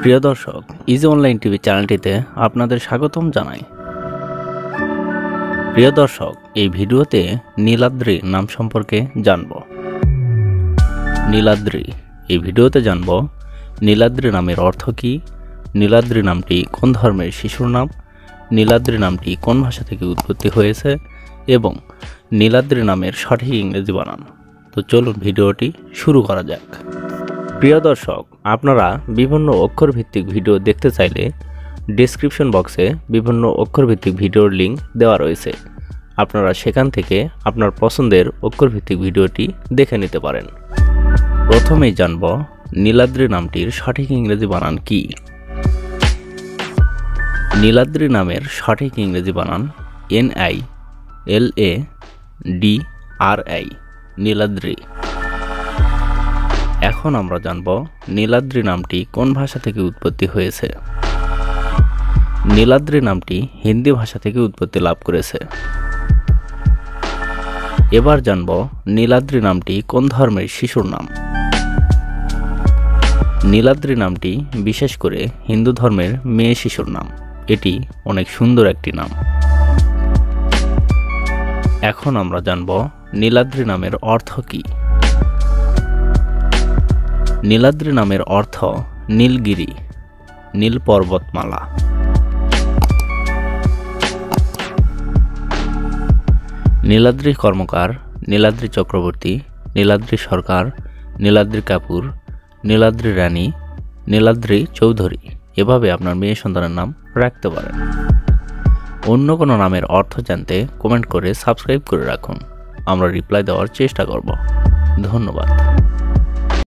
প্রিয় দর্শক, easy online TV চ্যানেলটিতে আপনাদের স্বাগতম জানাই। প্রিয় দর্শক, এই ভিডিওতে নীলাদ্রি নাম সম্পর্কে জানব। নীলাদ্রি, এই ভিডিওতে জানব নীলাদ্রি নামের অর্থ কী, নীলাদ্রি নামটি কোন ধর্মের শিশুর নাম, নীলাদ্রি নামটি কোন ভাষা থেকে উৎপত্তি হয়েছে এবং নীলাদ্রি নামের সঠিক ইংরেজি বানান। তো চলুন ভিডিওটি শুরু করা যাক। প্রিয় দর্শক, আপনারা বিভিন্ন অক্ষরভিত্তিক ভিডিও দেখতে চাইলে ডেসক্রিপশন বক্সে বিভিন্ন অক্ষরভিত্তিক ভিডিওর লিঙ্ক দেওয়া রয়েছে। আপনারা সেখান থেকে আপনার পছন্দের অক্ষরভিত্তিক ভিডিওটি দেখে নিতে পারেন। প্রথমেই জানব নীলাদ্রি নামটির সঠিক ইংরেজি বানান কি। নীলাদ্রি নামের সঠিক ইংরেজি বানান NILADRI, নীলাদ্রি। এখন আমরা জানব নীলাদ্রি নামটি কোন ভাষা থেকে উৎপত্তি হয়েছে। নীলাদ্রি নামটি হিন্দি ভাষা থেকে উৎপত্তি লাভ করেছে। এবার জানব নীলাদ্রি নামটি কোন ধর্মের শিশুর নাম। নীলাদ্রি নামটি বিশেষ করে হিন্দু ধর্মের মেয়ে শিশুর নাম। এটি অনেক সুন্দর একটি নাম। এখন আমরা জানব নীলাদ্রি নামের অর্থ কী। নীলাদ্রি নামের অর্থ নীলগিরি, নীল পর্বতমালা। নীলাদ্রি কর্মকার, নীলাদ্রি চক্রবর্তী, নীলাদ্রি সরকার, নীলাদ্রি কাপুর, নীলাদ্রি রানী, নীলাদ্রি চৌধুরী, এভাবে আপনার মেয়ে সন্তানের নাম রাখতে পারেন। অন্য কোনো নামের অর্থ জানতে কমেন্ট করে সাবস্ক্রাইব করে রাখুন। আমরা রিপ্লাই দেওয়ার চেষ্টা করব। ধন্যবাদ।